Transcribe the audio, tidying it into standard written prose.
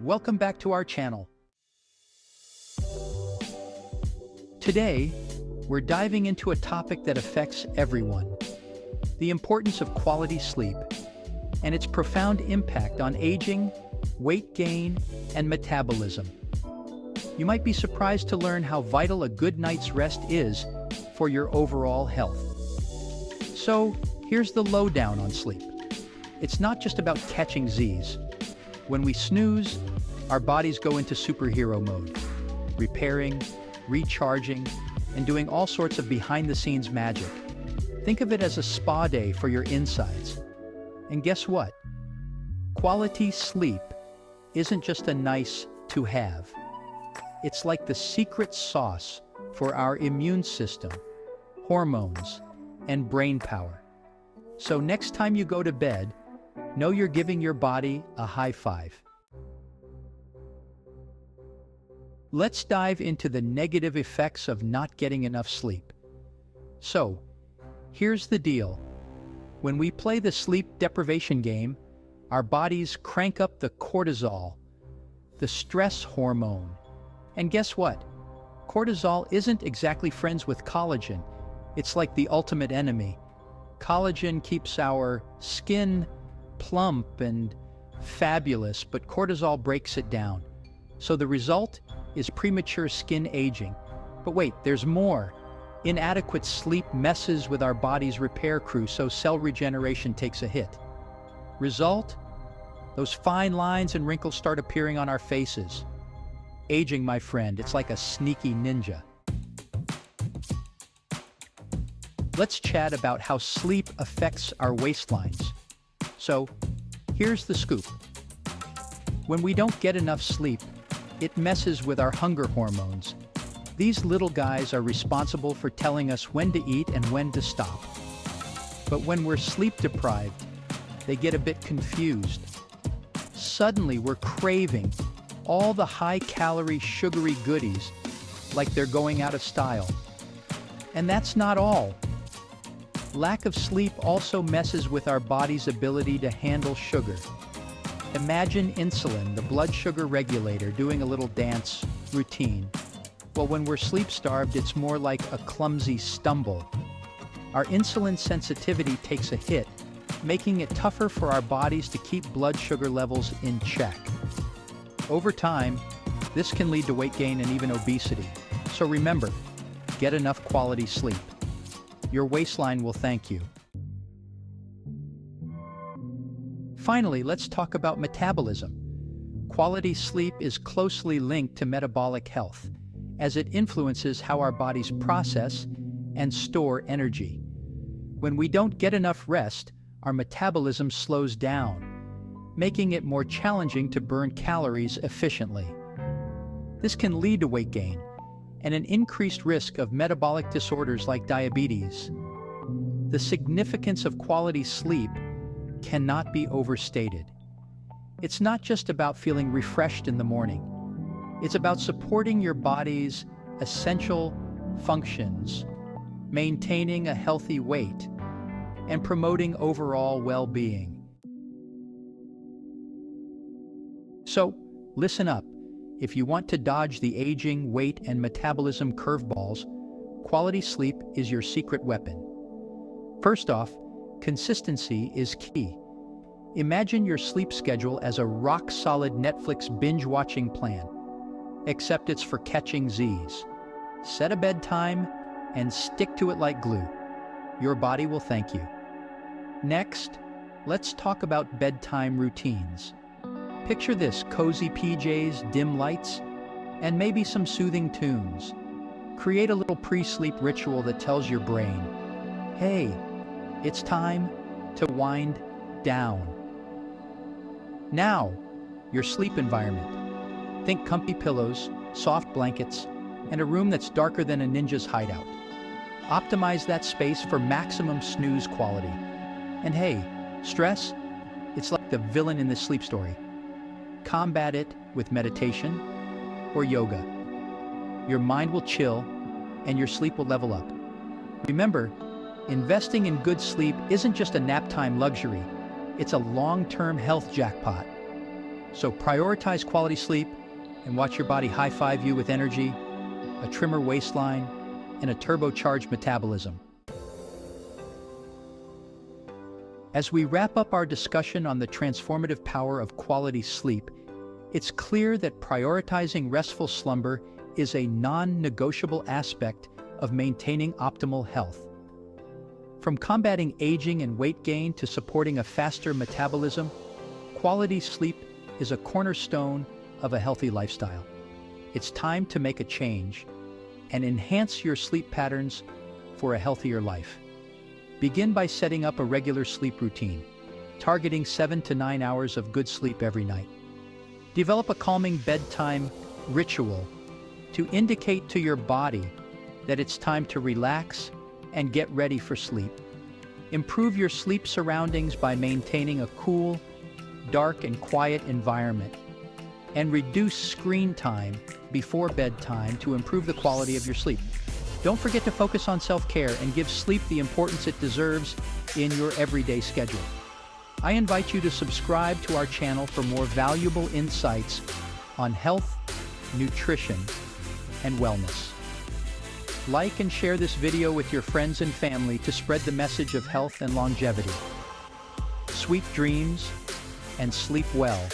Welcome back to our channel. Today, we're diving into a topic that affects everyone: the importance of quality sleep and its profound impact on aging, weight gain, and metabolism. You might be surprised to learn how vital a good night's rest is for your overall health. So, here's the lowdown on sleep. It's not just about catching Z's. When we snooze, our bodies go into superhero mode, repairing, recharging, and doing all sorts of behind-the-scenes magic. Think of it as a spa day for your insides. And guess what? Quality sleep isn't just a nice to have. It's like the secret sauce for our immune system, hormones, and brain power. So next time you go to bed, know you're giving your body a high five. Let's dive into the negative effects of not getting enough sleep. So, here's the deal. When we play the sleep deprivation game, our bodies crank up the cortisol, the stress hormone. And guess what? Cortisol isn't exactly friends with collagen. It's like the ultimate enemy. Collagen keeps our skin plump and fabulous, but cortisol breaks it down. So the result is premature skin aging. But wait, there's more. Inadequate sleep messes with our body's repair crew, so cell regeneration takes a hit. Result? Those fine lines and wrinkles start appearing on our faces. Aging, my friend, it's like a sneaky ninja. Let's chat about how sleep affects our waistlines. So, here's the scoop. When we don't get enough sleep, it messes with our hunger hormones. These little guys are responsible for telling us when to eat and when to stop. But when we're sleep deprived, they get a bit confused. Suddenly, we're craving all the high-calorie, sugary goodies like they're going out of style. And that's not all. Lack of sleep also messes with our body's ability to handle sugar. Imagine insulin, the blood sugar regulator, doing a little dance routine. Well, when we're sleep-starved, it's more like a clumsy stumble. Our insulin sensitivity takes a hit, making it tougher for our bodies to keep blood sugar levels in check. Over time, this can lead to weight gain and even obesity. So remember, get enough quality sleep. Your waistline will thank you. Finally, let's talk about metabolism. Quality sleep is closely linked to metabolic health, as it influences how our bodies process and store energy. When we don't get enough rest, our metabolism slows down, making it more challenging to burn calories efficiently. This can lead to weight gain and an increased risk of metabolic disorders like diabetes. The significance of quality sleep cannot be overstated. It's not just about feeling refreshed in the morning. It's about supporting your body's essential functions, maintaining a healthy weight, and promoting overall well-being. So, listen up. If you want to dodge the aging, weight, and metabolism curveballs, quality sleep is your secret weapon. First off, consistency is key. Imagine your sleep schedule as a rock-solid Netflix binge-watching plan, except it's for catching Z's. Set a bedtime and stick to it like glue. Your body will thank you. Next, let's talk about bedtime routines. Picture this: cozy PJs, dim lights, and maybe some soothing tunes. Create a little pre-sleep ritual that tells your brain, hey, it's time to wind down. Now, your sleep environment. Think comfy pillows, soft blankets, and a room that's darker than a ninja's hideout. Optimize that space for maximum snooze quality. And hey, stress? It's like the villain in this sleep story. Combat it with meditation or yoga. Your mind will chill and your sleep will level up. Remember, investing in good sleep isn't just a nap time luxury, it's a long-term health jackpot. So prioritize quality sleep and watch your body high-five you with energy, a trimmer waistline, and a turbocharged metabolism. As we wrap up our discussion on the transformative power of quality sleep, it's clear that prioritizing restful slumber is a non-negotiable aspect of maintaining optimal health. From combating aging and weight gain to supporting a faster metabolism, quality sleep is a cornerstone of a healthy lifestyle. It's time to make a change and enhance your sleep patterns for a healthier life. Begin by setting up a regular sleep routine, targeting 7 to 9 hours of good sleep every night. Develop a calming bedtime ritual to indicate to your body that it's time to relax and get ready for sleep. Improve your sleep surroundings by maintaining a cool, dark, and quiet environment, and reduce screen time before bedtime to improve the quality of your sleep. Don't forget to focus on self-care and give sleep the importance it deserves in your everyday schedule. I invite you to subscribe to our channel for more valuable insights on health, nutrition, and wellness. Like and share this video with your friends and family to spread the message of health and longevity. Sweet dreams and sleep well.